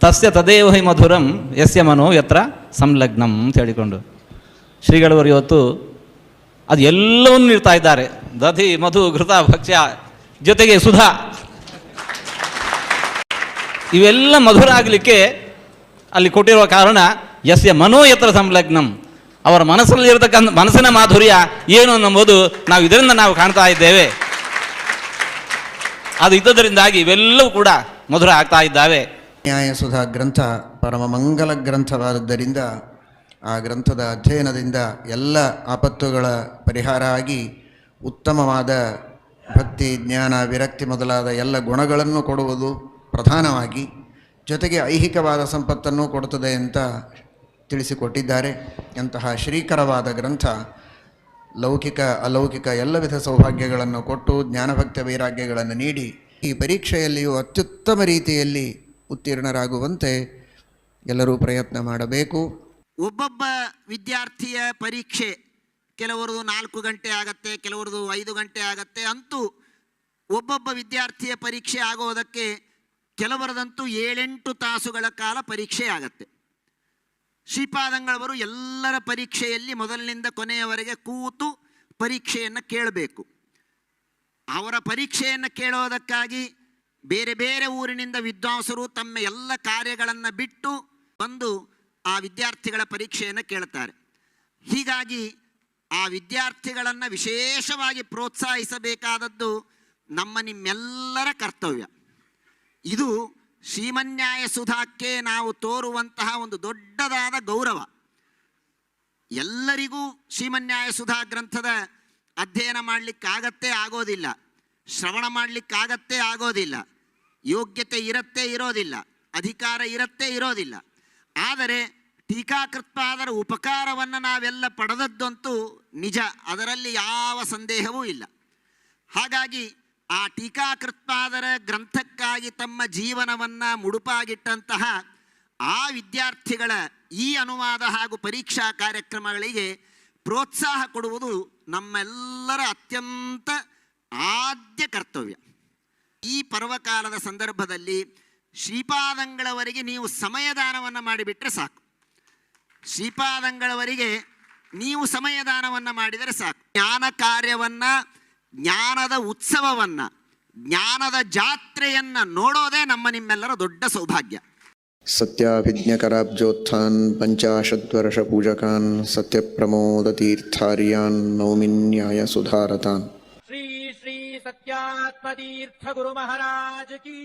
ತಸ್ಯ ತದೇವ ಹಿ ಮಧುರಂ ಯಸ್ಯ ಮನೋ ಯತ್ರ ಸಂಲಗ್ನಂ ಅಂತ ಹೇಳಿಕೊಂಡು ಶ್ರೀಗಳವರು ಇವತ್ತು ಅದು ಎಲ್ಲವನ್ನೂ ನೀಡ್ತಾ ಇದ್ದಾರೆ. ದಧಿ ಮಧು ಘೃತ ಭಕ್ಷ್ಯ ಜೊತೆಗೆ ಸುಧಾ, ಇವೆಲ್ಲ ಮಧುರ ಆಗಲಿಕ್ಕೆ ಅಲ್ಲಿ ಕೊಟ್ಟಿರುವ ಕಾರಣ ಯಸ್ಯ ಮನೋ ಯತ್ರ ಸಂಲಗ್ನಂ, ಅವರ ಮನಸ್ಸಲ್ಲಿರತಕ್ಕಂಥ ಮನಸ್ಸಿನ ಮಾಧುರ್ಯ ಏನು ಎಂಬುದು ನಾವು ಇದರಿಂದ ನಾವು ಕಾಣ್ತಾ ಇದ್ದೇವೆ. ಅದು ಇದ್ದದರಿಂದಾಗಿ ಇವೆಲ್ಲವೂ ಕೂಡ ಮಧುರ ಆಗ್ತಾ ಇದ್ದಾವೆ. ನ್ಯಾಯಸುಧಾ ಗ್ರಂಥ ಪರಮ ಮಂಗಲ ಗ್ರಂಥವಾದದ್ದರಿಂದ ಆ ಗ್ರಂಥದ ಅಧ್ಯಯನದಿಂದ ಎಲ್ಲ ಆಪತ್ತುಗಳ ಪರಿಹಾರ ಆಗಿ ಉತ್ತಮವಾದ ಭಕ್ತಿ ಜ್ಞಾನ ವಿರಕ್ತಿ ಮೊದಲಾದ ಎಲ್ಲ ಗುಣಗಳನ್ನು ಕೊಡುವುದು ಪ್ರಧಾನವಾಗಿ, ಜೊತೆಗೆ ಐಹಿಕವಾದ ಸಂಪತ್ತನ್ನು ಕೊಡುತ್ತದೆ ಅಂತ ತಿಳಿಸಿಕೊಟ್ಟಿದ್ದಾರೆ. ಅಂತಹ ಶ್ರೀಕರವಾದ ಗ್ರಂಥ ಲೌಕಿಕ ಅಲೌಕಿಕ ಎಲ್ಲ ವಿಧ ಸೌಭಾಗ್ಯಗಳನ್ನು ಕೊಟ್ಟು ಜ್ಞಾನಭಕ್ತ ವೈರಾಗ್ಯಗಳನ್ನು ನೀಡಿ ಈ ಪರೀಕ್ಷೆಯಲ್ಲಿಯೂ ಅತ್ಯುತ್ತಮ ರೀತಿಯಲ್ಲಿ ಉತ್ತೀರ್ಣರಾಗುವಂತೆ ಎಲ್ಲರೂ ಪ್ರಯತ್ನ ಮಾಡಬೇಕು. ಒಬ್ಬೊಬ್ಬ ವಿದ್ಯಾರ್ಥಿಯ ಪರೀಕ್ಷೆ ಕೆಲವರದು 4 ಗಂಟೆ ಆಗತ್ತೆ, ಕೆಲವರದು 5 ಗಂಟೆ ಆಗತ್ತೆ. ಅಂತೂ ಒಬ್ಬೊಬ್ಬ ವಿದ್ಯಾರ್ಥಿಯ ಪರೀಕ್ಷೆ ಆಗೋದಕ್ಕೆ ಕೆಲವರದಂತೂ 7-8 ತಾಸುಗಳ ಕಾಲ ಪರೀಕ್ಷೆ ಆಗತ್ತೆ. ಶ್ರೀಪಾದಂಗಳವರು ಎಲ್ಲರ ಪರೀಕ್ಷೆಯಲ್ಲಿ ಮೊದಲಿನಿಂದ ಕೊನೆಯವರೆಗೆ ಕೂತು ಪರೀಕ್ಷೆಯನ್ನು ಕೇಳಬೇಕು. ಅವರ ಪರೀಕ್ಷೆಯನ್ನು ಕೇಳೋದಕ್ಕಾಗಿ ಬೇರೆ ಬೇರೆ ಊರಿನಿಂದ ವಿದ್ವಾಂಸರು ತಮ್ಮ ಎಲ್ಲ ಕಾರ್ಯಗಳನ್ನು ಬಿಟ್ಟು ಬಂದು ಆ ವಿದ್ಯಾರ್ಥಿಗಳ ಪರೀಕ್ಷೆಯನ್ನು ಕೇಳ್ತಾರೆ. ಹೀಗಾಗಿ ಆ ವಿದ್ಯಾರ್ಥಿಗಳನ್ನು ವಿಶೇಷವಾಗಿ ಪ್ರೋತ್ಸಾಹಿಸಬೇಕಾದದ್ದು ನಿಮ್ಮೆಲ್ಲರ ಕರ್ತವ್ಯ. ಇದು ಶ್ರೀಮನ್ಯಾಯ ಸುಧಾಕ್ಕೆ ನಾವು ತೋರುವಂತಹ ಒಂದು ದೊಡ್ಡದಾದ ಗೌರವ. ಎಲ್ಲರಿಗೂ ಶ್ರೀಮನ್ಯಾಯ ಸುಧಾ ಗ್ರಂಥದ ಅಧ್ಯಯನ ಮಾಡಲಿಕ್ಕಾಗತ್ತೇ ಆಗೋದಿಲ್ಲ, ಶ್ರವಣ ಮಾಡಲಿಕ್ಕಾಗತ್ತೇ ಆಗೋದಿಲ್ಲ, ಯೋಗ್ಯತೆ ಇರತ್ತೇ ಇರೋದಿಲ್ಲ, ಅಧಿಕಾರ ಇರತ್ತೇ ಇರೋದಿಲ್ಲ. ಆದರೆ ಟೀಕಾಕೃತ್ಪಾದರ ಉಪಕಾರವನ್ನು ನಾವೆಲ್ಲ ಪಡೆದದ್ದಂತೂ ನಿಜ, ಅದರಲ್ಲಿ ಯಾವ ಸಂದೇಹವೂ ಇಲ್ಲ. ಹಾಗಾಗಿ ಆ ಟೀಕಾಕೃತ್ಪಾದರ ಗ್ರಂಥಕ್ಕಾಗಿ ತಮ್ಮ ಜೀವನವನ್ನು ಮುಡುಪಾಗಿಟ್ಟಂತಹ ಆ ವಿದ್ಯಾರ್ಥಿಗಳ ಈ ಅನುವಾದ ಹಾಗೂ ಪರೀಕ್ಷಾ ಕಾರ್ಯಕ್ರಮಗಳಿಗೆ ಪ್ರೋತ್ಸಾಹ ಕೊಡುವುದು ನಮ್ಮೆಲ್ಲರ ಅತ್ಯಂತ ಆದ್ಯ ಕರ್ತವ್ಯ. ಈ ಪರ್ವಕಾಲದ ಸಂದರ್ಭದಲ್ಲಿ ಶ್ರೀಪಾದಂಗಳವರಿಗೆ ನೀವು ಸಮಯದಾನವನ್ನು ಮಾಡಿಬಿಟ್ರೆ ಸಾಕು. ಶ್ರೀಪಾದಂಗಳವರಿಗೆ ನೀವು ಸಮಯದಾನವನ್ನು ಮಾಡಿದರೆ ಸಾಕು. ಜ್ಞಾನ ಕಾರ್ಯವನ್ನು, ಜ್ಞಾನದ ಉತ್ಸವವನ್ನು, ಜ್ಞಾನದ ಜಾತ್ರೆಯನ್ನು ನೋಡೋದೇ ನಿಮ್ಮೆಲ್ಲರ ದೊಡ್ಡ ಸೌಭಾಗ್ಯ. ಸತ್ಯಾಭಿಜ್ಞಕರಾಬ್ಜೋತ್ಥಾನ್ ಪಂಚಾಶದ್ವರ್ಷ ಪೂಜಕಾನ್ ಸತ್ಯಪ್ರಮೋದ ತೀರ್ಥಾರ್ಯಾನ್ ನೌಮಿನ್ಯಾಯ ಸುಧಾರತಾನ್. ಶ್ರೀ ಶ್ರೀ ಸತ್ಯಾತ್ಮ ತೀರ್ಥ ಗುರು ಮಹಾರಾಜ್ ಕಿ